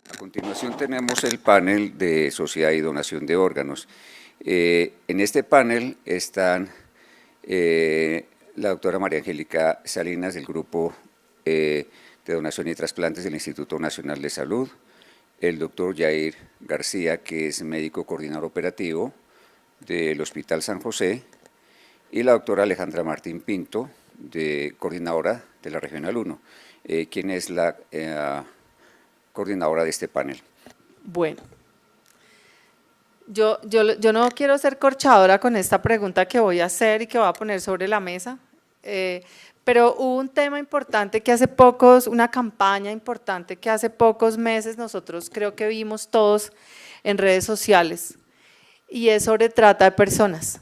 A continuación tenemos el panel de sociedad y donación de órganos. En este panel están la doctora María Angélica Salinas del Grupo de Donación y Trasplantes del Instituto Nacional de Salud, el doctor Jair García, que es médico coordinador operativo del Hospital San José, y la doctora Alejandra Martín Pinto, coordinadora de la Regional 1, quien es la coordinadora de este panel. Bueno, yo no quiero ser corchadora con esta pregunta que voy a hacer y que voy a poner sobre la mesa, pero hubo un tema importante que hace pocos, una campaña importante que hace pocos meses nosotros creo que vimos todos en redes sociales, y es sobre trata de personas.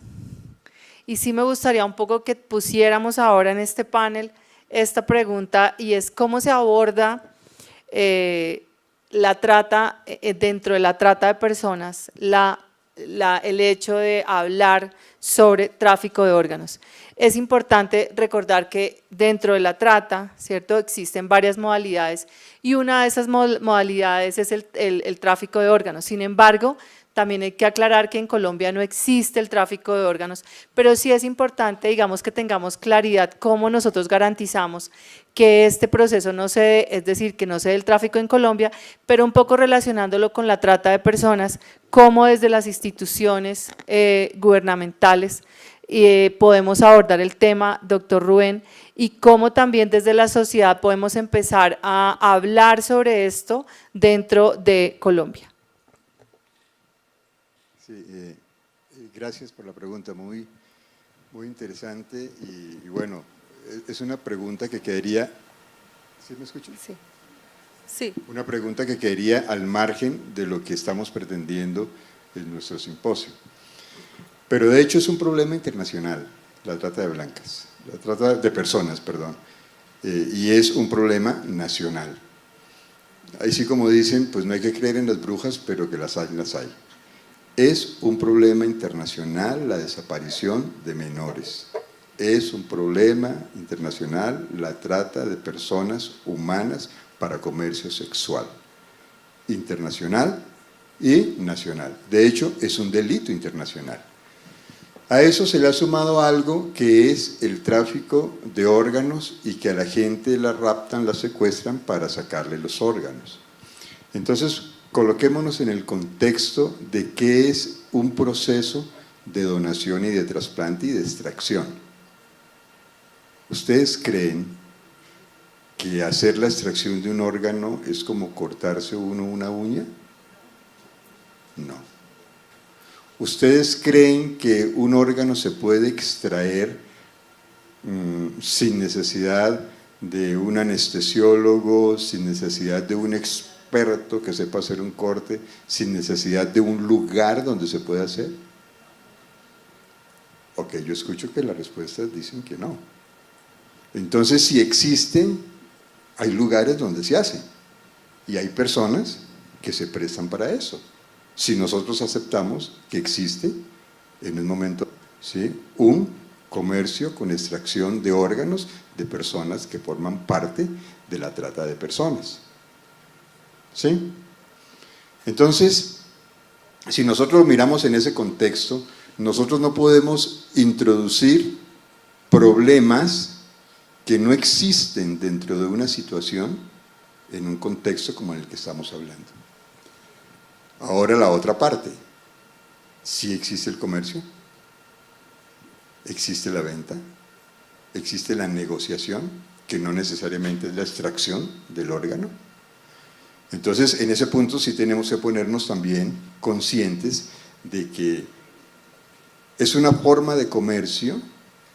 Y sí me gustaría un poco que pusiéramos ahora en este panel esta pregunta, y es cómo se aborda la trata, dentro de la trata de personas, el hecho de hablar sobre tráfico de órganos. Es importante recordar que dentro de la trata, ¿cierto?, existen varias modalidades, y una de esas modalidades es el tráfico de órganos. Sin embargo, también hay que aclarar que en Colombia no existe el tráfico de órganos, pero sí es importante, digamos, que tengamos claridad cómo nosotros garantizamos que este proceso no se dé, es decir, que no se dé el tráfico en Colombia, pero un poco relacionándolo con la trata de personas, cómo desde las instituciones gubernamentales podemos abordar el tema, doctor Rubén, y cómo también desde la sociedad podemos empezar a hablar sobre esto dentro de Colombia. Sí, gracias por la pregunta, muy interesante, y bueno, es una pregunta que quedaría… ¿Sí me escuchan? Sí. Sí. Una pregunta que quedaría al margen de lo que estamos pretendiendo en nuestro simposio. Pero de hecho es un problema internacional, la trata de blancas, la trata de personas, perdón, y es un problema nacional. Ahí sí, como dicen, pues no hay que creer en las brujas, pero que las hay, las hay. Es un problema internacional la desaparición de menores. Es un problema internacional la trata de personas humanas para comercio sexual. Internacional y nacional. De hecho, es un delito internacional. A eso se le ha sumado algo que es el tráfico de órganos, y que a la gente la raptan, la secuestran para sacarle los órganos. Entonces, coloquémonos en el contexto de qué es un proceso de donación y de trasplante y de extracción. ¿Ustedes creen que hacer la extracción de un órgano es como cortarse uno una uña? No. ¿Ustedes creen que un órgano se puede extraer sin necesidad de un anestesiólogo, sin necesidad de un experto que sepa hacer un corte, sin necesidad de un lugar donde se pueda hacer? Ok, yo escucho que las respuestas dicen que no. Entonces, si existen, hay lugares donde se hace, y hay personas que se prestan para eso. Si nosotros aceptamos que existe en un momento, ¿sí?, un comercio con extracción de órganos de personas que forman parte de la trata de personas. ¿Sí? Entonces, si nosotros miramos en ese contexto, nosotros no podemos introducir problemas que no existen dentro de una situación en un contexto como el que estamos hablando. Ahora la otra parte, ¿sí existe el comercio? ¿Existe la venta? ¿Existe la negociación, que no necesariamente es la extracción del órgano? Entonces, en ese punto sí tenemos que ponernos también conscientes de que es una forma de comercio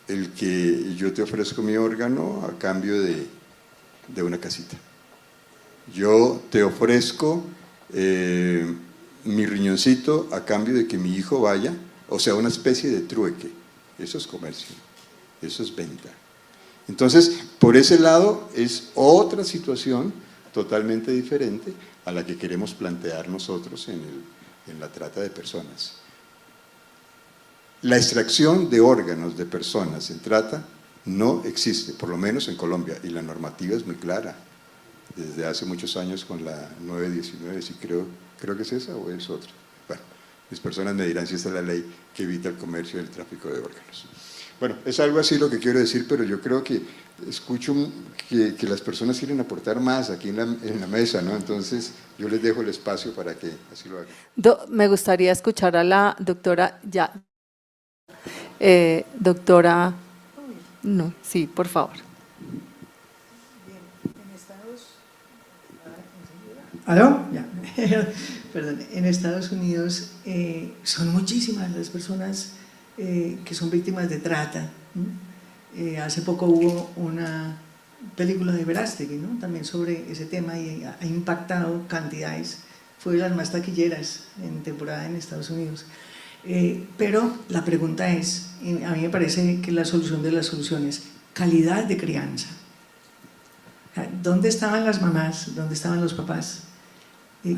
el que yo te ofrezco mi órgano a cambio de una casita. yo te ofrezco mi riñoncito a cambio de que mi hijo vaya, o sea, una especie de trueque. Eso es comercio, eso es venta. Entonces, por ese lado es otra situación totalmente diferente a la que queremos plantear nosotros en la trata de personas. La extracción de órganos de personas en trata no existe, por lo menos en Colombia, y la normativa es muy clara. Desde hace muchos años con la 919, sí creo que es esa o es otra. Bueno, mis personas me dirán si esta es la ley que evita el comercio y el tráfico de órganos. Bueno, es algo así lo que quiero decir, pero yo creo que escucho que las personas quieren aportar más aquí en la mesa, ¿no? Entonces yo les dejo el espacio para que así lo hagan. Me gustaría escuchar a la doctora, doctora, no, sí, por favor. ¿Aló? Ya. Perdón. En Estados Unidos son muchísimas las personas que son víctimas de trata. Hace poco hubo una película de Verástegui, ¿no? También sobre ese tema y ha impactado cantidades. Fue de las más taquilleras en temporada en Estados Unidos. Pero la pregunta es, a mí me parece que la solución de las soluciones, calidad de crianza. ¿Dónde estaban las mamás? ¿Dónde estaban los papás?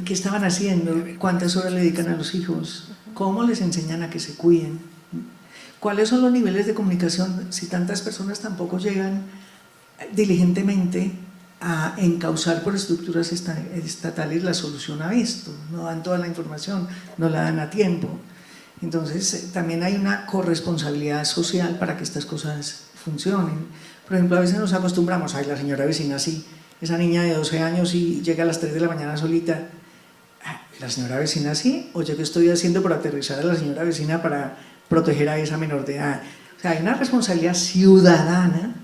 ¿Qué estaban haciendo? ¿Cuántas horas le dedican a los hijos? ¿Cómo les enseñan a que se cuiden? ¿Cuáles son los niveles de comunicación si tantas personas tampoco llegan diligentemente a encauzar por estructuras estatales la solución a esto? No dan toda la información, no la dan a tiempo. Entonces también hay una corresponsabilidad social para que estas cosas funcionen. Por ejemplo, a veces nos acostumbramos, ay, la señora vecina sí, esa niña de 12 años y llega a las 3 de la mañana solita, la señora vecina sí, o yo qué estoy haciendo para aterrizar a la señora vecina para proteger a esa menor de edad. O sea, hay una responsabilidad ciudadana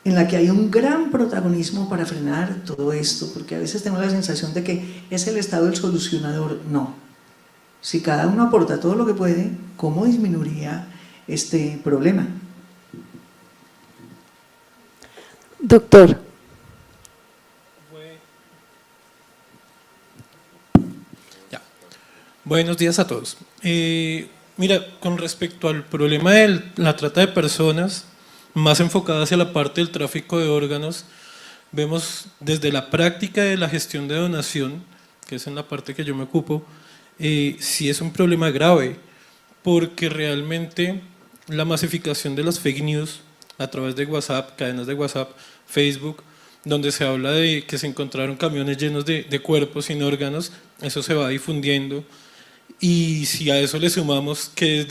en la que hay un gran protagonismo para frenar todo esto, porque a veces tengo la sensación de que es el Estado el solucionador. No. Si cada uno aporta todo lo que puede, ¿cómo disminuiría este problema? Doctor. Buenos días a todos. Mira, con respecto al problema de la trata de personas, más enfocada hacia la parte del tráfico de órganos, vemos desde la práctica de la gestión de donación, que es en la parte que yo me ocupo, sí es un problema grave, porque realmente la masificación de las fake news a través de WhatsApp, cadenas de WhatsApp, Facebook, donde se habla de que se encontraron camiones llenos de cuerpos sin órganos, eso se va difundiendo. Y si a eso le sumamos que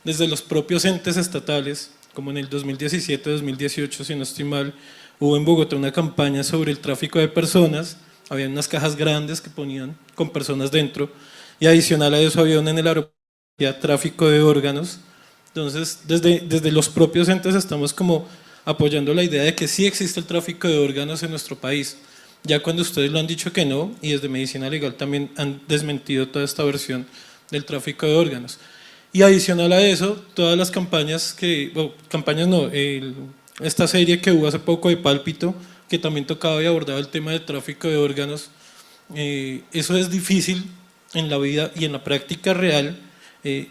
desde los propios entes estatales, como en el 2017-2018, si no estoy mal, hubo en Bogotá una campaña sobre el tráfico de personas, había unas cajas grandes que ponían con personas dentro, y adicional a eso había una en el aeropuerto, tráfico de órganos. Entonces, desde los propios entes estamos como apoyando la idea de que sí existe el tráfico de órganos en nuestro país. Ya cuando ustedes lo han dicho que no, y desde Medicina Legal también han desmentido toda esta versión del tráfico de órganos. Y adicional a eso, todas las campañas esta serie que hubo hace poco de Pálpito, que también tocaba y abordaba el tema del tráfico de órganos, eso es difícil en la vida y en la práctica real,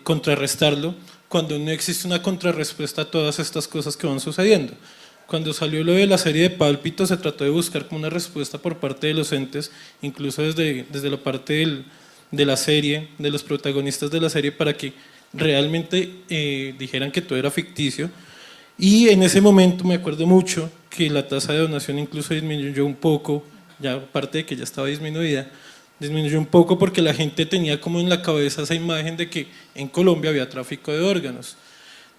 contrarrestarlo, cuando no existe una contrarrespuesta a todas estas cosas que van sucediendo. Cuando salió lo de la serie de Pálpito, se trató de buscar como una respuesta por parte de los entes, incluso desde la parte de la serie, de los protagonistas de la serie, para que realmente dijeran que todo era ficticio. Y en ese momento me acuerdo mucho que la tasa de donación incluso disminuyó un poco, ya aparte de que ya estaba disminuida, disminuyó un poco porque la gente tenía como en la cabeza esa imagen de que en Colombia había tráfico de órganos.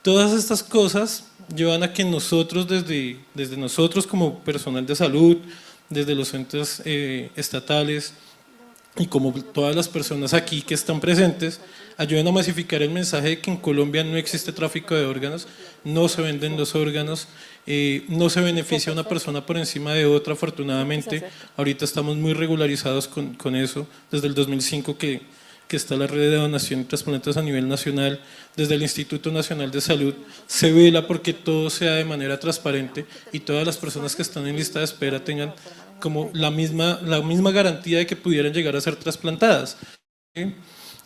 Todas estas cosas llevan a que nosotros, desde nosotros como personal de salud, desde los entes estatales y como todas las personas aquí que están presentes, ayuden a masificar el mensaje de que en Colombia no existe tráfico de órganos, no se venden los órganos, no se beneficia a una persona por encima de otra, afortunadamente. Ahorita estamos muy regularizados con eso, desde el 2005 que está la red de donación y trasplantes a nivel nacional. Desde el Instituto Nacional de Salud se vela porque todo sea de manera transparente y todas las personas que están en lista de espera tengan como la misma garantía de que pudieran llegar a ser trasplantadas. ¿Sí?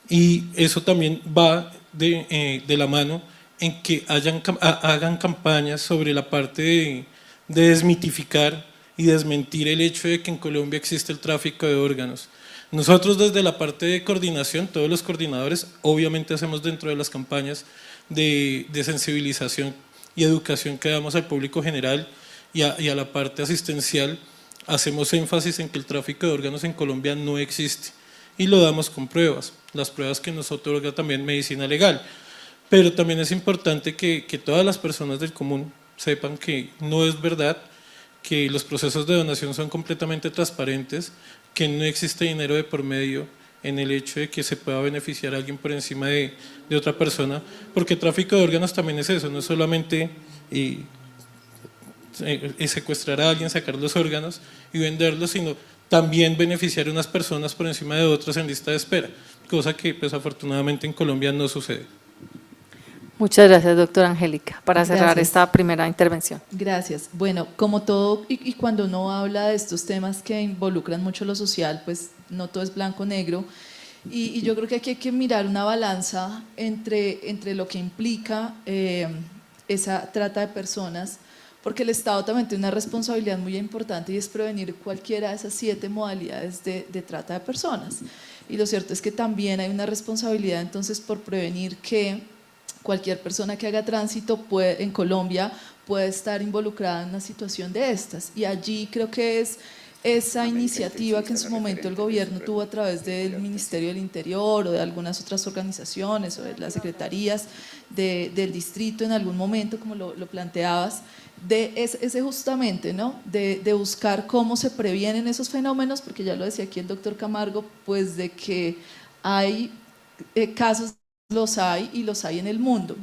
Y eso también va de la mano en que hagan campañas sobre la parte de desmitificar y desmentir el hecho de que en Colombia existe el tráfico de órganos. Nosotros desde la parte de coordinación, todos los coordinadores, obviamente hacemos dentro de las campañas de sensibilización y educación que damos al público general y a la parte asistencial, hacemos énfasis en que el tráfico de órganos en Colombia no existe y lo damos con pruebas, las pruebas que nos otorga también medicina legal. Pero también es importante que todas las personas del común sepan que no es verdad, que los procesos de donación son completamente transparentes, que no existe dinero de por medio en el hecho de que se pueda beneficiar a alguien por encima de otra persona, porque tráfico de órganos también es eso, no es solamente secuestrar a alguien, sacar los órganos y venderlos, sino también beneficiar a unas personas por encima de otras en lista de espera, cosa que pues afortunadamente en Colombia no sucede. Muchas gracias, doctora Angélica, para cerrar Gracias. esta primera intervención. Gracias. Bueno, como todo, y cuando uno habla de estos temas que involucran mucho lo social, pues no todo es blanco-negro, y yo creo que aquí hay que mirar una balanza entre lo que implica esa trata de personas, porque el Estado también tiene una responsabilidad muy importante y es prevenir cualquiera de esas 7 modalidades de trata de personas. Y lo cierto es que también hay una responsabilidad entonces por prevenir que cualquier persona que haga tránsito en Colombia puede estar involucrada en una situación de estas. Y allí creo que es esa iniciativa que en su momento el gobierno tuvo a través del Ministerio del Interior o de algunas otras organizaciones o de las secretarías del distrito en algún momento, como lo planteabas, de ese justamente, ¿no? de buscar cómo se previenen esos fenómenos, porque ya lo decía aquí el doctor Camargo, pues de que hay casos, los hay y los hay en el mundo.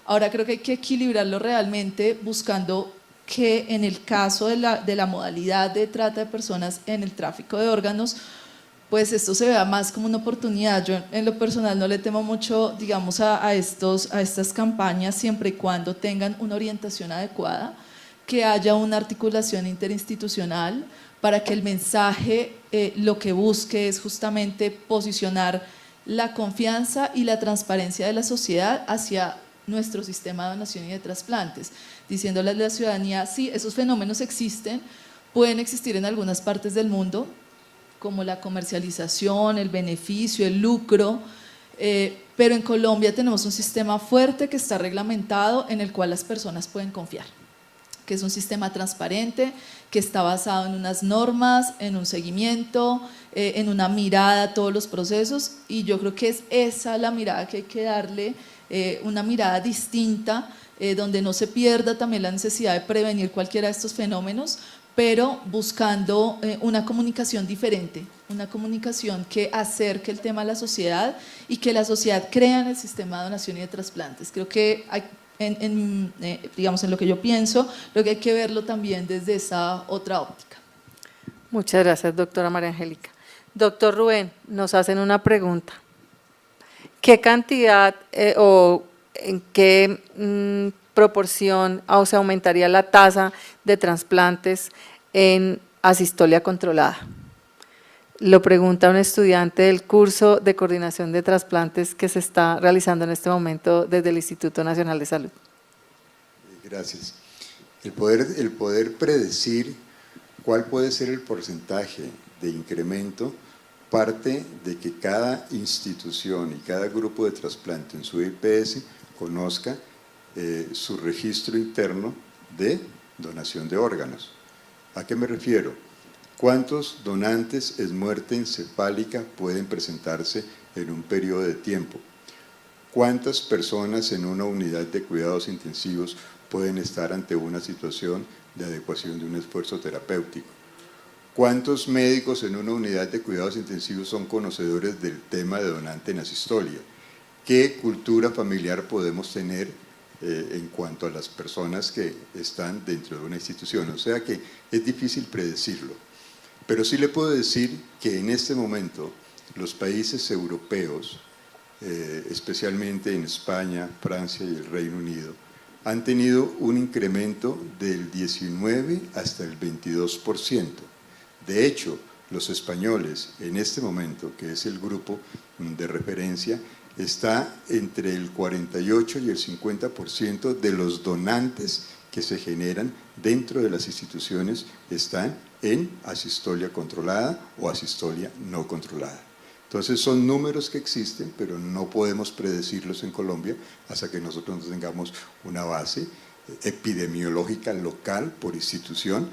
Ahora creo que hay que equilibrarlo realmente buscando que en el caso de la modalidad de trata de personas en el tráfico de órganos, pues esto se vea más como una oportunidad. Yo en lo personal no le temo mucho, digamos, a estas campañas siempre y cuando tengan una orientación adecuada, que haya una articulación interinstitucional para que el mensaje lo que busque es justamente posicionar la confianza y la transparencia de la sociedad hacia nuestro sistema de donación y de trasplantes, diciéndole a la ciudadanía, sí, esos fenómenos existen, pueden existir en algunas partes del mundo, como la comercialización, el beneficio, el lucro, pero en Colombia tenemos un sistema fuerte que está reglamentado en el cual las personas pueden confiar, que es un sistema transparente, que está basado en unas normas, en un seguimiento, en una mirada a todos los procesos, y yo creo que es esa la mirada que hay que darle, una mirada distinta, donde no se pierda también la necesidad de prevenir cualquiera de estos fenómenos, pero buscando una comunicación diferente, una comunicación que acerque el tema a la sociedad y que la sociedad crea en el sistema de donación y de trasplantes. Creo que hay, digamos, en lo que yo pienso, creo que hay que verlo también desde esa otra óptica. Muchas gracias, doctora María Angélica. Doctor Rubén, nos hacen una pregunta. ¿Qué cantidad o en qué proporción se aumentaría la tasa de trasplantes en asistolia controlada? Lo pregunta un estudiante del curso de coordinación de trasplantes que se está realizando en este momento desde el Instituto Nacional de Salud. Gracias. El poder predecir cuál puede ser el porcentaje de incremento parte de que cada institución y cada grupo de trasplante en su IPS conozca su registro interno de donación de órganos. ¿A qué me refiero? ¿Cuántos donantes en muerte encefálica pueden presentarse en un periodo de tiempo? ¿Cuántas personas en una unidad de cuidados intensivos pueden estar ante una situación de adecuación de un esfuerzo terapéutico? ¿Cuántos médicos en una unidad de cuidados intensivos son conocedores del tema de donante en asistolia? ¿Qué cultura familiar podemos tener en cuanto a las personas que están dentro de una institución? O sea que es difícil predecirlo. Pero sí le puedo decir que en este momento los países europeos, especialmente en España, Francia y el Reino Unido, han tenido un incremento del 19 hasta el 22% De hecho, los españoles en este momento, que es el grupo de referencia, está entre el 48 y el 50% de los donantes que se generan dentro de las instituciones están en asistolia controlada o asistolia no controlada. Entonces son números que existen, pero no podemos predecirlos en Colombia hasta que nosotros no tengamos una base epidemiológica local por institución,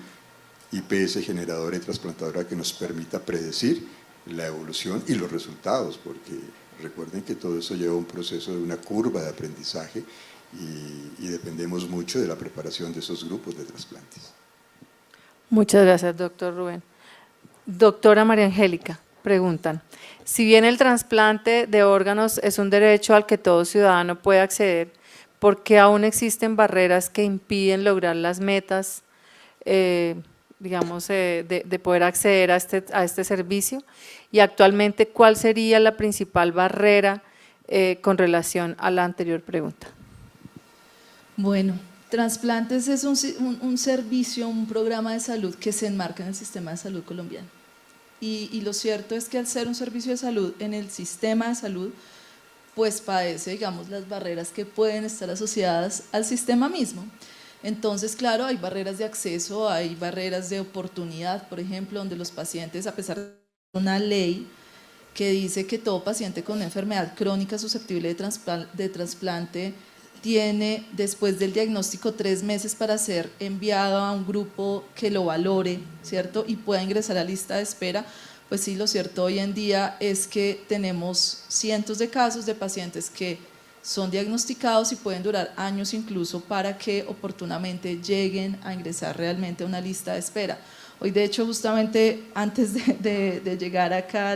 IPS generadora y trasplantadora, que nos permita predecir la evolución y los resultados, porque recuerden que todo eso lleva un proceso de una curva de aprendizaje y dependemos mucho de la preparación de esos grupos de trasplantes. Muchas gracias, doctor Rubén. Doctora María Angélica, preguntan, si bien el trasplante de órganos es un derecho al que todo ciudadano puede acceder, ¿por qué aún existen barreras que impiden lograr las metas, de poder acceder a este servicio? Y actualmente, ¿cuál sería la principal barrera con relación a la anterior pregunta? Bueno, trasplantes es un servicio, un programa de salud que se enmarca en el sistema de salud colombiano. Y lo cierto es que al ser un servicio de salud en el sistema de salud, pues padece, digamos, las barreras que pueden estar asociadas al sistema mismo. Entonces, claro, hay barreras de acceso, hay barreras de oportunidad, por ejemplo, donde los pacientes, a pesar de una ley que dice que todo paciente con una enfermedad crónica susceptible de trasplante tiene, después del diagnóstico, 3 meses para ser enviado a un grupo que lo valore, ¿cierto? Y pueda ingresar a la lista de espera. Pues sí, lo cierto hoy en día es que tenemos cientos de casos de pacientes que son diagnosticados y pueden durar años incluso para que oportunamente lleguen a ingresar realmente a una lista de espera. Hoy, de hecho, justamente antes de llegar acá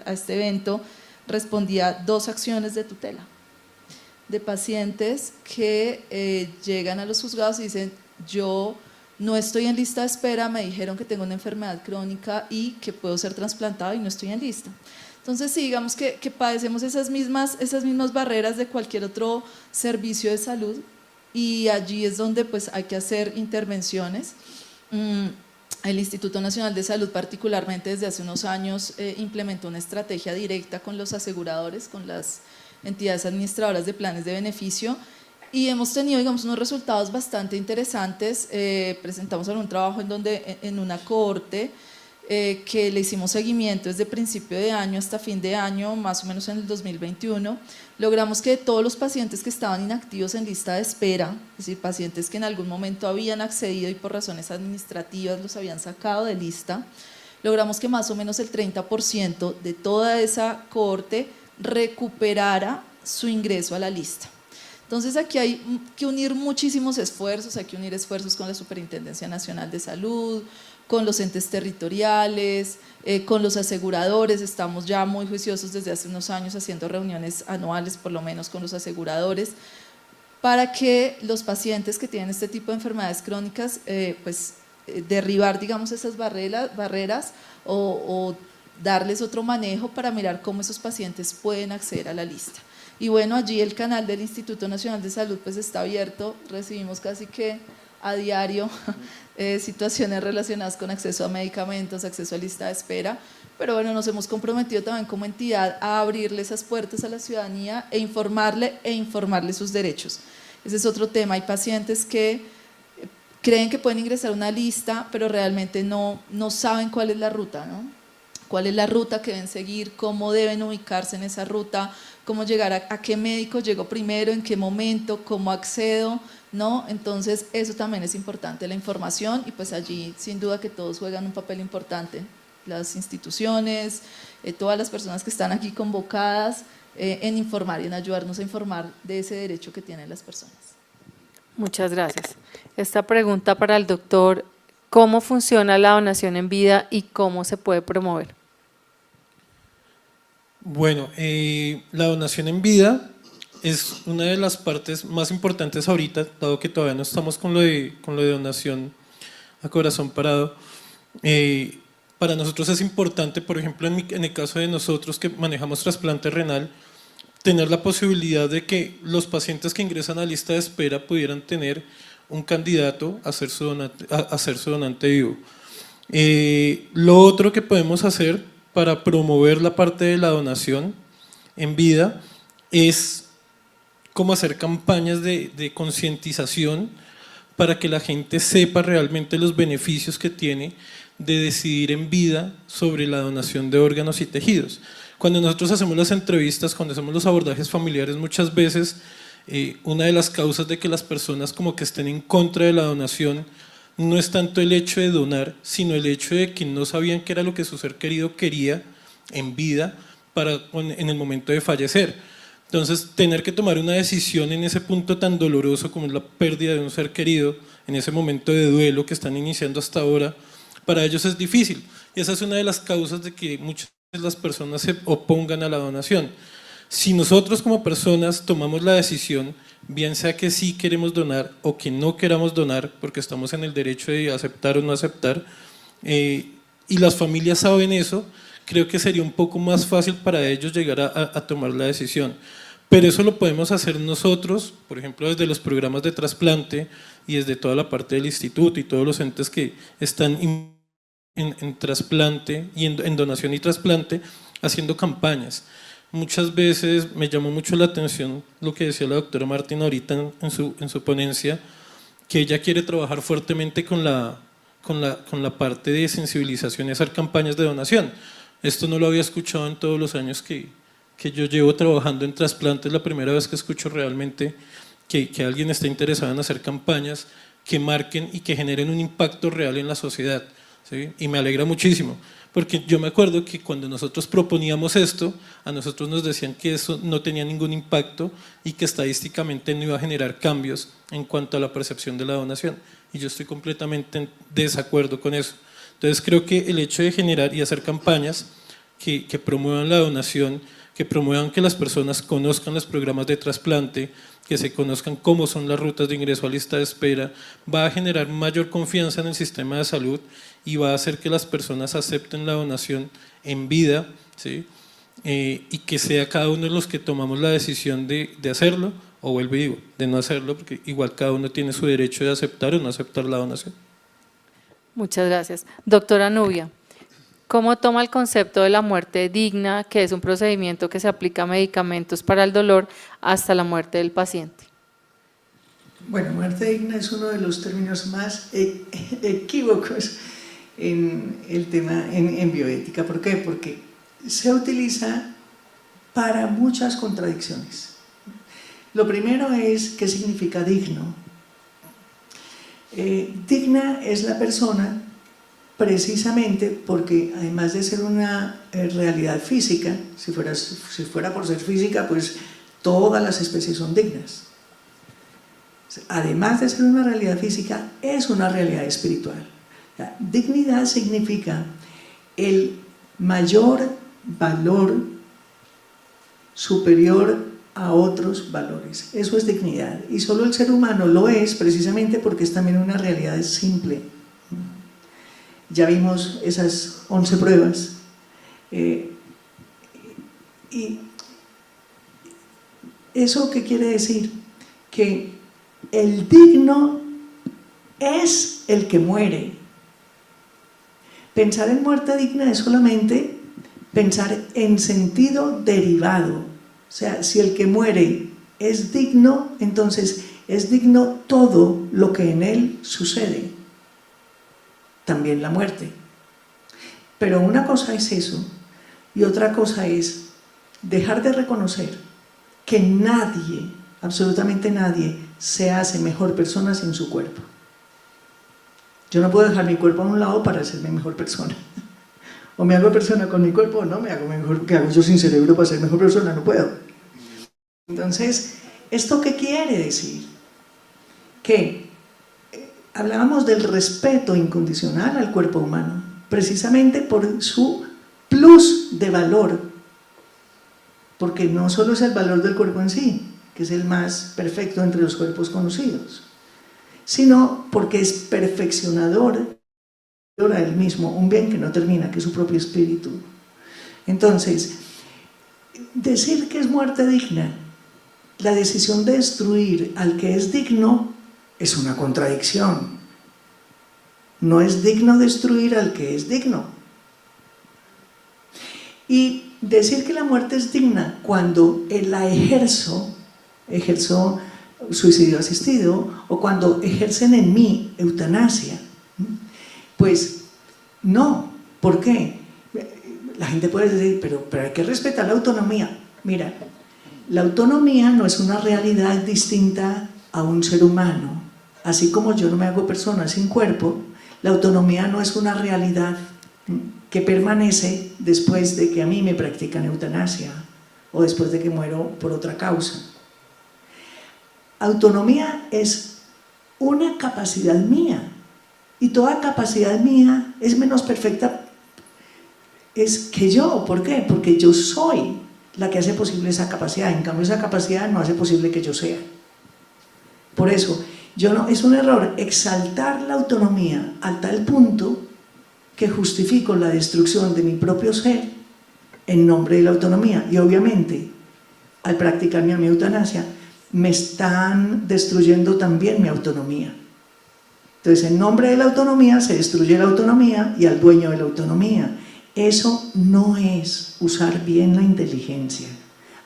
a este evento, respondía 2 acciones de tutela de pacientes que llegan a los juzgados y dicen: yo no estoy en lista de espera, me dijeron que tengo una enfermedad crónica y que puedo ser trasplantado y no estoy en lista. Entonces, sí, digamos que padecemos esas mismas barreras de cualquier otro servicio de salud, y allí es donde pues hay que hacer intervenciones. El Instituto Nacional de Salud, particularmente desde hace unos años, implementó una estrategia directa con los aseguradores, con las entidades administradoras de planes de beneficio, y hemos tenido, digamos, unos resultados bastante interesantes. Presentamos algún trabajo en una cohorte que le hicimos seguimiento desde principio de año hasta fin de año, más o menos en el 2021. Logramos que de todos los pacientes que estaban inactivos en lista de espera, es decir, pacientes que en algún momento habían accedido y por razones administrativas los habían sacado de lista, logramos que más o menos el 30% de toda esa cohorte recuperara su ingreso a la lista. Entonces, aquí hay que unir muchísimos esfuerzos, hay que unir esfuerzos con la Superintendencia Nacional de Salud, con los entes territoriales, con los aseguradores. Estamos ya muy juiciosos desde hace unos años haciendo reuniones anuales, por lo menos con los aseguradores, para que los pacientes que tienen este tipo de enfermedades crónicas, derribar, digamos, esas barreras o darles otro manejo para mirar cómo esos pacientes pueden acceder a la lista. Y bueno, allí el canal del Instituto Nacional de Salud pues está abierto, recibimos casi que a diario situaciones relacionadas con acceso a medicamentos, acceso a lista de espera, pero bueno, nos hemos comprometido también como entidad a abrirle esas puertas a la ciudadanía e informarle sus derechos. Ese es otro tema. Hay pacientes que creen que pueden ingresar a una lista, pero realmente no saben cuál es la ruta, ¿no? Cuál es la ruta que deben seguir, cómo deben ubicarse en esa ruta, cómo llegar a qué médico llego primero, en qué momento, cómo accedo, ¿no? Entonces, eso también es importante, la información, y pues allí sin duda que todos juegan un papel importante, las instituciones, todas las personas que están aquí convocadas, en informar y en ayudarnos a informar de ese derecho que tienen las personas. Muchas gracias. Esta pregunta para el doctor: ¿cómo funciona la donación en vida y cómo se puede promover? Bueno, la donación en vida es una de las partes más importantes ahorita, dado que todavía no estamos con lo de donación a corazón parado. Para nosotros es importante, por ejemplo, en el caso de nosotros que manejamos trasplante renal, tener la posibilidad de que los pacientes que ingresan a lista de espera pudieran tener un candidato a ser su donante vivo. Lo otro que podemos hacer para promover la parte de la donación en vida es como hacer campañas de concientización para que la gente sepa realmente los beneficios que tiene de decidir en vida sobre la donación de órganos y tejidos. Cuando nosotros hacemos las entrevistas, cuando hacemos los abordajes familiares, muchas veces una de las causas de que las personas como que estén en contra de la donación no es tanto el hecho de donar, sino el hecho de que no sabían qué era lo que su ser querido quería en vida en el momento de fallecer. Entonces, tener que tomar una decisión en ese punto tan doloroso como es la pérdida de un ser querido, en ese momento de duelo que están iniciando hasta ahora, para ellos es difícil. Y esa es una de las causas de que muchas veces las personas se opongan a la donación. Si nosotros como personas tomamos la decisión, bien sea que sí queremos donar o que no queramos donar, porque estamos en el derecho de aceptar o no aceptar, y las familias saben eso, creo que sería un poco más fácil para ellos llegar a tomar la decisión. Pero eso lo podemos hacer nosotros, por ejemplo, desde los programas de trasplante y desde toda la parte del instituto y todos los entes que están en trasplante y en donación y trasplante, haciendo campañas. Muchas veces me llamó mucho la atención lo que decía la doctora Martín ahorita en su ponencia, que ella quiere trabajar fuertemente con la parte de sensibilización y hacer campañas de donación. Esto no lo había escuchado en todos los años que yo llevo trabajando en trasplante. Es la primera vez que escucho realmente que alguien está interesado en hacer campañas que marquen y que generen un impacto real en la sociedad, ¿sí? Y me alegra muchísimo, porque yo me acuerdo que cuando nosotros proponíamos esto, a nosotros nos decían que eso no tenía ningún impacto y que estadísticamente no iba a generar cambios en cuanto a la percepción de la donación, y yo estoy completamente en desacuerdo con eso. Entonces creo que el hecho de generar y hacer campañas que promuevan la donación, que promuevan que las personas conozcan los programas de trasplante, que se conozcan cómo son las rutas de ingreso a lista de espera, va a generar mayor confianza en el sistema de salud y va a hacer que las personas acepten la donación en vida, ¿sí? Y que sea cada uno de los que tomamos la decisión de hacerlo, o vuelvo y digo, de no hacerlo, porque igual cada uno tiene su derecho de aceptar o no aceptar la donación. Muchas gracias. Doctora Nubia, ¿cómo toma el concepto de la muerte digna, que es un procedimiento que se aplica a medicamentos para el dolor hasta la muerte del paciente? Bueno, muerte digna es uno de los términos más equívocos en el tema en bioética. ¿Por qué? Porque se utiliza para muchas contradicciones. Lo primero es, ¿qué significa digno? Digna es la persona precisamente porque, además de ser una realidad física, si fuera por ser física, pues todas las especies son dignas. Además de ser una realidad física, es una realidad espiritual. La dignidad significa el mayor valor superior a otros valores. Eso es dignidad. Y solo el ser humano lo es precisamente porque es también una realidad simple. Ya vimos esas 11 pruebas. ¿Y eso qué quiere decir? Que el digno es el que muere. Pensar en muerte digna es solamente pensar en sentido derivado. O sea, si el que muere es digno, entonces es digno todo lo que en él sucede, también la muerte. Pero una cosa es eso y otra cosa es dejar de reconocer que nadie, absolutamente nadie, se hace mejor persona sin su cuerpo. Yo no puedo dejar mi cuerpo a un lado para hacerme mejor persona. O me hago persona con mi cuerpo o no me hago mejor. ¿Qué hago yo sin cerebro para ser mejor persona? No puedo. Entonces, ¿esto qué quiere decir? Que hablábamos del respeto incondicional al cuerpo humano, precisamente por su plus de valor, porque no solo es el valor del cuerpo en sí, que es el más perfecto entre los cuerpos conocidos, sino porque es perfeccionador a él mismo, un bien que no termina, que es su propio espíritu. Entonces, decir que es muerte digna, la decisión de destruir al que es digno, es una contradicción. No es digno destruir al que es digno. Y decir que la muerte es digna cuando la ejerzo suicidio asistido, o cuando ejercen en mí eutanasia, pues no. ¿Por qué? La gente puede decir, pero hay que respetar la autonomía. Mira, la autonomía no es una realidad distinta a un ser humano. Así como yo no me hago persona sin cuerpo, la autonomía no es una realidad que permanece después de que a mí me practican eutanasia o después de que muero por otra causa. Autonomía es una capacidad mía, y toda capacidad mía es menos perfecta que yo. ¿Por qué? Porque yo soy la que hace posible esa capacidad. En cambio, esa capacidad no hace posible que yo sea. Por eso, es un error exaltar la autonomía a tal punto que justifico la destrucción de mi propio ser en nombre de la autonomía. Y obviamente, al practicar mi eutanasia, me están destruyendo también mi autonomía. Entonces, en nombre de la autonomía se destruye la autonomía y al dueño de la autonomía. Eso no es usar bien la inteligencia.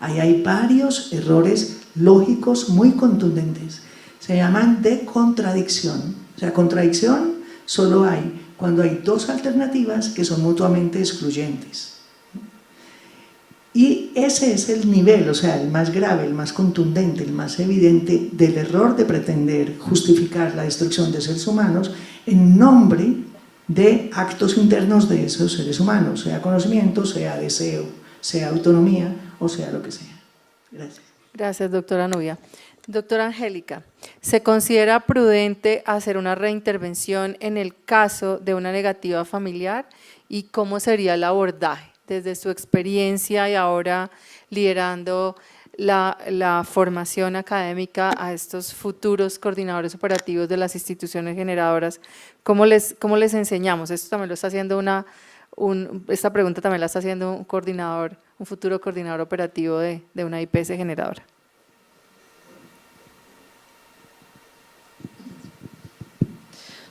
Ahí hay varios errores lógicos muy contundentes. Se llaman de contradicción. O sea, contradicción solo hay cuando hay dos alternativas que son mutuamente excluyentes. Y ese es el nivel, o sea, el más grave, el más contundente, el más evidente del error de pretender justificar la destrucción de seres humanos en nombre de actos internos de esos seres humanos, sea conocimiento, sea deseo, sea autonomía o sea lo que sea. Gracias. Gracias, doctora Nubia. Doctora Angélica, ¿se considera prudente hacer una reintervención en el caso de una negativa familiar? ¿Y cómo sería el abordaje desde su experiencia y ahora liderando la formación académica a estos futuros coordinadores operativos de las instituciones generadoras? ¿Cómo les enseñamos? Esto también lo está haciendo esta pregunta también la está haciendo un futuro coordinador operativo de una IPS generadora.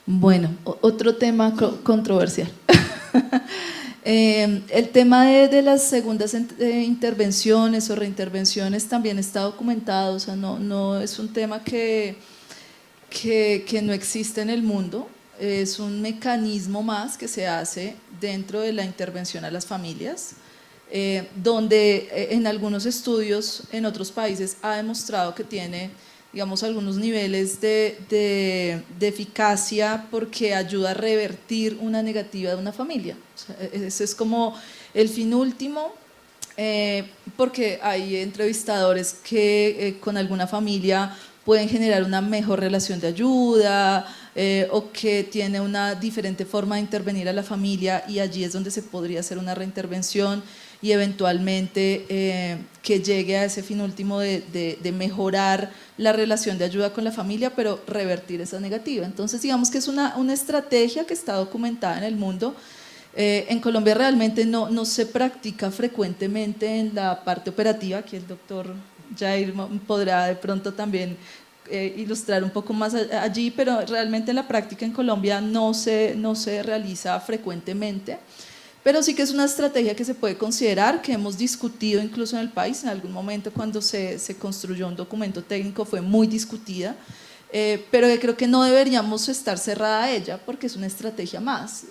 Bueno, otro tema controversial. El tema de las segundas intervenciones o reintervenciones también está documentado, o sea, no es un tema que no existe en el mundo, es un mecanismo más que se hace dentro de la intervención a las familias, donde en algunos estudios en otros países ha demostrado que tiene, digamos, algunos niveles de eficacia porque ayuda a revertir una negativa de una familia. O sea, ese es como el fin último, porque hay entrevistadores que con alguna familia pueden generar una mejor relación de ayuda o que tiene una diferente forma de intervenir a la familia, y allí es donde se podría hacer una reintervención y eventualmente que llegue a ese fin último de mejorar la relación de ayuda con la familia, pero revertir esa negativa. Entonces, digamos que es una estrategia que está documentada en el mundo. En Colombia realmente no se practica frecuentemente en la parte operativa, que el doctor Jair podrá de pronto también ilustrar un poco más allí, pero realmente la práctica en Colombia no se realiza frecuentemente. Pero sí que es una estrategia que se puede considerar, que hemos discutido incluso en el país. En algún momento, cuando se construyó un documento técnico, fue muy discutida, pero que creo que no deberíamos estar cerrada a ella, porque es una estrategia más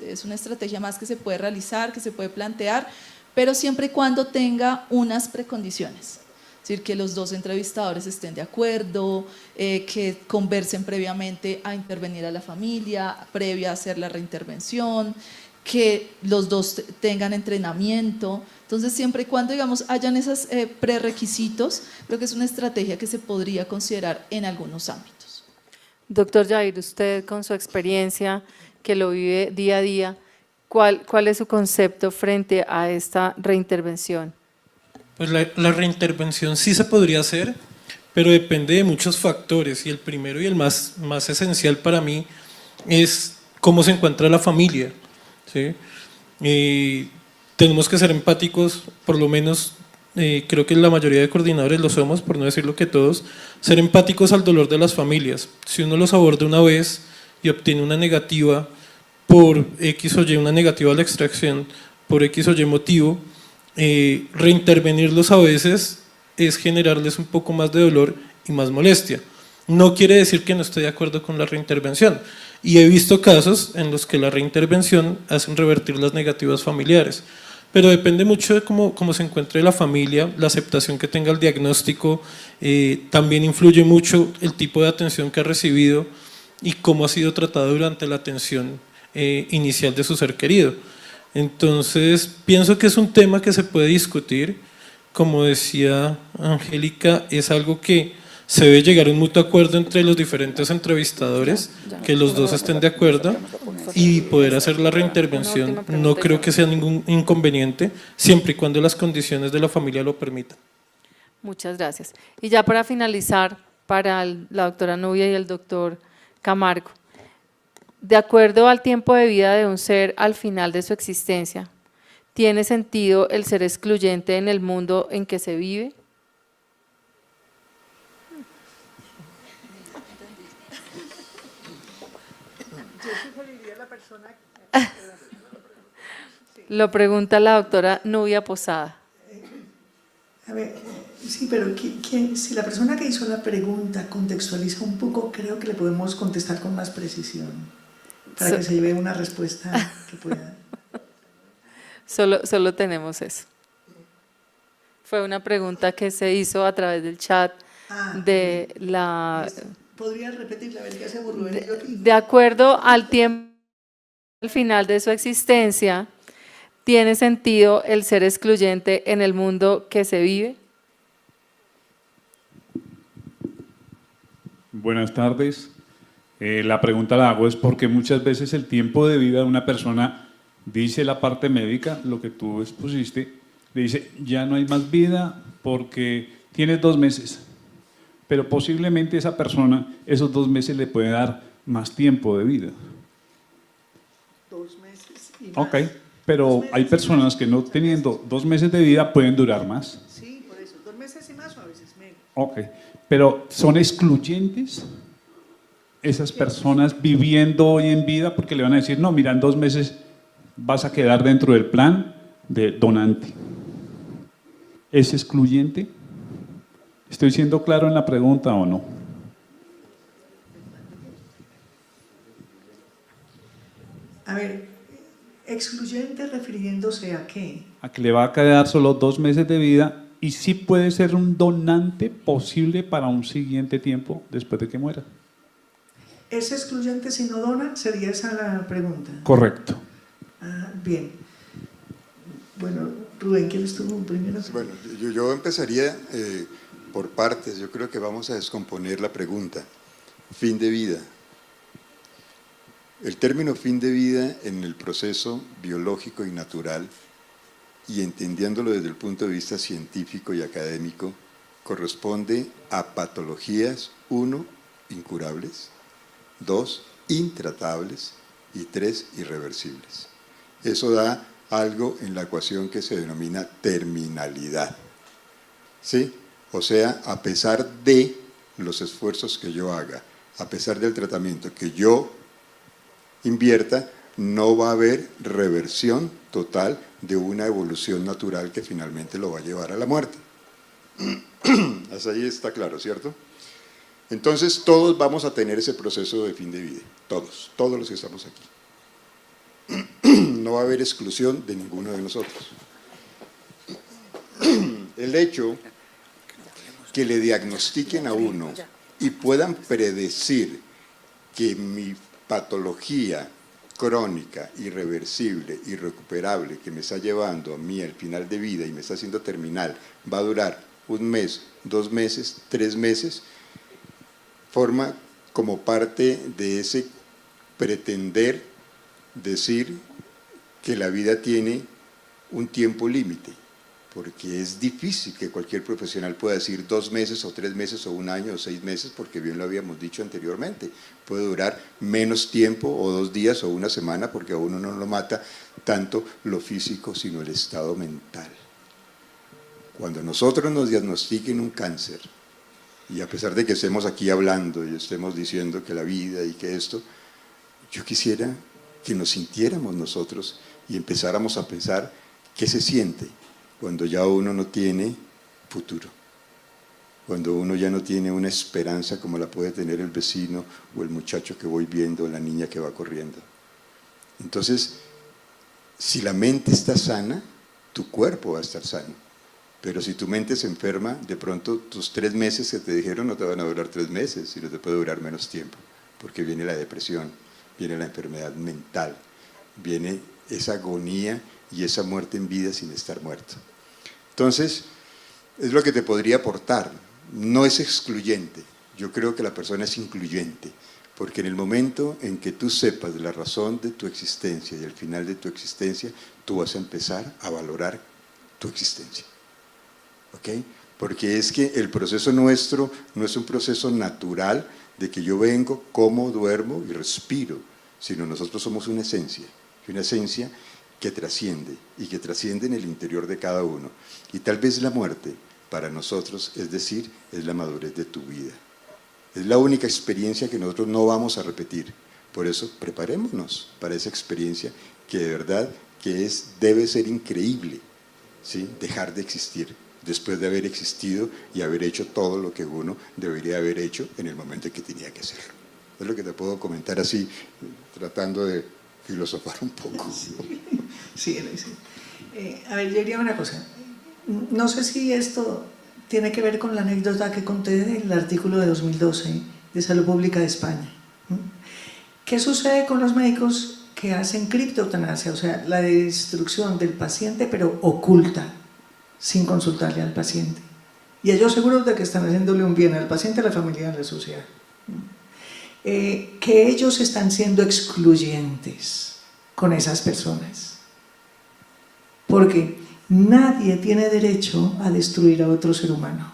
que se puede realizar, que se puede plantear, pero siempre y cuando tenga unas precondiciones. Es decir, que los dos entrevistadores estén de acuerdo, que conversen previamente a intervenir a la familia, previa a hacer la reintervención, que los dos tengan entrenamiento. Entonces, siempre y cuando, digamos, hayan esos prerequisitos, creo que es una estrategia que se podría considerar en algunos ámbitos. Doctor Jair, usted con su experiencia que lo vive día a día, ¿cuál es su concepto frente a esta reintervención? Pues la reintervención sí se podría hacer, pero depende de muchos factores, y el primero y el más esencial para mí es cómo se encuentra la familia. ¿Sí? Tenemos que ser empáticos, por lo menos creo que la mayoría de coordinadores lo somos, por no decirlo que todos, ser empáticos al dolor de las familias. Si uno los aborda una vez y obtiene una negativa, por X o Y, una negativa a la extracción, por X o Y motivo, reintervenirlos a veces es generarles un poco más de dolor y más molestia. No quiere decir que no esté de acuerdo con la reintervención, y he visto casos en los que la reintervención hacen revertir las negativas familiares, pero depende mucho de cómo se encuentre la familia, la aceptación que tenga el diagnóstico, también influye mucho el tipo de atención que ha recibido y cómo ha sido tratado durante la atención inicial de su ser querido. Entonces, pienso que es un tema que se puede discutir. Como decía Angélica, es algo que se debe llegar a un mutuo acuerdo entre los diferentes entrevistadores, que los dos estén de acuerdo y poder hacer la reintervención. No creo que sea ningún inconveniente, siempre y cuando las condiciones de la familia lo permitan. Muchas gracias. Y ya para finalizar, para la doctora Nubia y el doctor Camargo, de acuerdo al tiempo de vida de un ser al final de su existencia, ¿tiene sentido el ser excluyente en el mundo en que se vive? Lo pregunta la doctora Nubia Posada. A ver, sí, pero si la persona que hizo la pregunta contextualiza un poco, creo que le podemos contestar con más precisión, para que se lleve una respuesta que pueda… Solo tenemos eso. Fue una pregunta que se hizo a través del chat de la… ¿Podría repetirla? A ver qué hacemos, Rubén y yo aquí. De acuerdo al tiempo al final de su existencia, ¿tiene sentido el ser excluyente en el mundo que se vive? Buenas tardes. La pregunta la hago es porque muchas veces el tiempo de vida de una persona, dice la parte médica, lo que tú expusiste, le dice, ya no hay más vida porque tienes 2 meses, pero posiblemente esa persona, esos 2 meses le puede dar más tiempo de vida. 2 meses y más. Ok, pero hay personas que no teniendo 2 meses de vida pueden durar más. Sí, por eso, 2 meses y más o a veces menos. Ok, pero ¿son excluyentes esas personas viviendo hoy en vida? Porque le van a decir, no, mira, en 2 meses vas a quedar dentro del plan de donante. ¿Es excluyente? ¿Estoy siendo claro en la pregunta o no? A ver, excluyente refiriéndose a qué. A que le va a quedar solo 2 meses de vida y sí puede ser un donante posible para un siguiente tiempo después de que muera. ¿Es excluyente si no dona? ¿Sería esa la pregunta? Correcto. Bien. Bueno, Rubén, ¿quieres tú primero? Bueno, yo empezaría por partes. Yo creo que vamos a descomponer la pregunta. Fin de vida. El término fin de vida en el proceso biológico y natural, y entendiéndolo desde el punto de vista científico y académico, corresponde a patologías, 1, incurables, 2, intratables y 3, irreversibles. Eso da algo en la ecuación que se denomina terminalidad. ¿Sí? O sea, a pesar de los esfuerzos que yo haga, a pesar del tratamiento que yo invierta, no va a haber reversión total de una evolución natural que finalmente lo va a llevar a la muerte. Hasta ahí está claro, ¿cierto? Entonces todos vamos a tener ese proceso de fin de vida, todos los que estamos aquí. No va a haber exclusión de ninguno de nosotros. El hecho que le diagnostiquen a uno y puedan predecir que mi patología crónica, irreversible, irrecuperable, que me está llevando a mí al final de vida y me está haciendo terminal, va a durar 1 mes, 2 meses, 3 meses, forma como parte de ese pretender decir que la vida tiene un tiempo límite, porque es difícil que cualquier profesional pueda decir 2 meses o 3 meses o 1 año o 6 meses, porque bien lo habíamos dicho anteriormente, puede durar menos tiempo o 2 días o 1 semana, porque a uno no lo mata tanto lo físico, sino el estado mental. Cuando nosotros nos diagnostiquen un cáncer, y a pesar de que estemos aquí hablando y estemos diciendo que la vida y que esto, yo quisiera que nos sintiéramos nosotros y empezáramos a pensar qué se siente cuando ya uno no tiene futuro, cuando uno ya no tiene una esperanza como la puede tener el vecino o el muchacho que voy viendo, o la niña que va corriendo. Entonces, si la mente está sana, tu cuerpo va a estar sano. Pero si tu mente se enferma, de pronto tus 3 meses que te dijeron no te van a durar 3 meses, sino te puede durar menos tiempo, porque viene la depresión, viene la enfermedad mental, viene esa agonía y esa muerte en vida sin estar muerto. Entonces, es lo que te podría aportar. No es excluyente, yo creo que la persona es incluyente, porque en el momento en que tú sepas la razón de tu existencia y el final de tu existencia, tú vas a empezar a valorar tu existencia. ¿Ok? Porque es que el proceso nuestro no es un proceso natural de que yo vengo, como, duermo y respiro, sino nosotros somos una esencia que trasciende y que trasciende en el interior de cada uno. Y tal vez la muerte para nosotros, es decir, es la madurez de tu vida. Es la única experiencia que nosotros no vamos a repetir. Por eso, preparémonos para esa experiencia que de verdad que debe ser increíble, ¿sí? Dejar de existir, después de haber existido y haber hecho todo lo que uno debería haber hecho en el momento en que tenía que hacerlo. Es lo que te puedo comentar así, tratando de filosofar un poco. Sí. A ver, yo diría una cosa. No sé si esto tiene que ver con la anécdota que conté del artículo de 2012 de Salud Pública de España. ¿Qué sucede con los médicos que hacen criptoeutanasia? O sea, la destrucción del paciente, pero oculta, sin consultarle al paciente. Y ellos seguros de que están haciéndole un bien al paciente, a la familia y a la sociedad. Que ellos están siendo excluyentes con esas personas. Porque nadie tiene derecho a destruir a otro ser humano.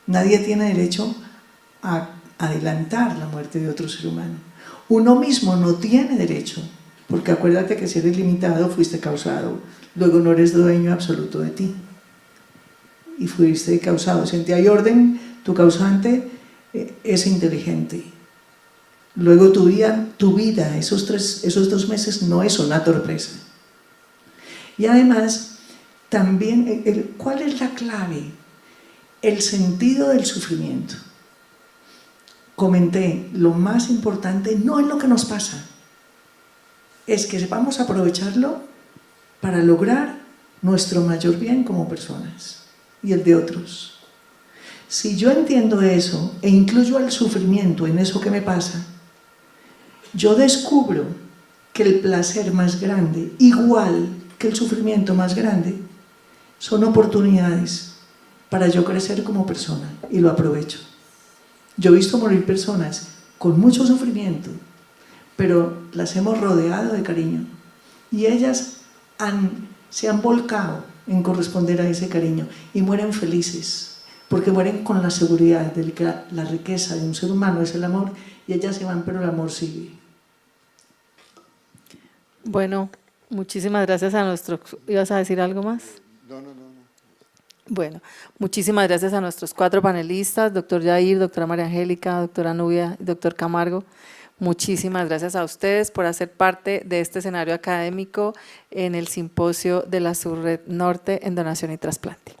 Nadie tiene derecho a adelantar la muerte de otro ser humano. Uno mismo no tiene derecho, porque acuérdate que si eres limitado fuiste causado, luego no eres dueño absoluto de ti. Y fuiste causado. Si en ti hay orden, tu causante es inteligente. Luego tu vida, esos 2 meses no es una sorpresa. Y además, también, ¿cuál es la clave? El sentido del sufrimiento. Comenté, lo más importante no es lo que nos pasa, es que sepamos aprovecharlo para lograr nuestro mayor bien como personas y el de otros. Si yo entiendo eso e incluyo el sufrimiento en eso que me pasa, yo descubro que el placer más grande, igual que el sufrimiento más grande, son oportunidades para yo crecer como persona, y lo aprovecho. Yo he visto morir personas con mucho sufrimiento, pero las hemos rodeado de cariño, y ellas se han volcado en corresponder a ese cariño, y mueren felices, porque mueren con la seguridad de que la riqueza de un ser humano es el amor, y ellas se van, pero el amor sigue. Bueno, muchísimas gracias a nuestros... ¿Ibas a decir algo más? No. Bueno, muchísimas gracias a nuestros 4 panelistas, doctor Yair, doctora María Angélica, doctora Nubia y doctor Camargo. Muchísimas gracias a ustedes por hacer parte de este escenario académico en el simposio de la Subred Norte en Donación y Trasplante.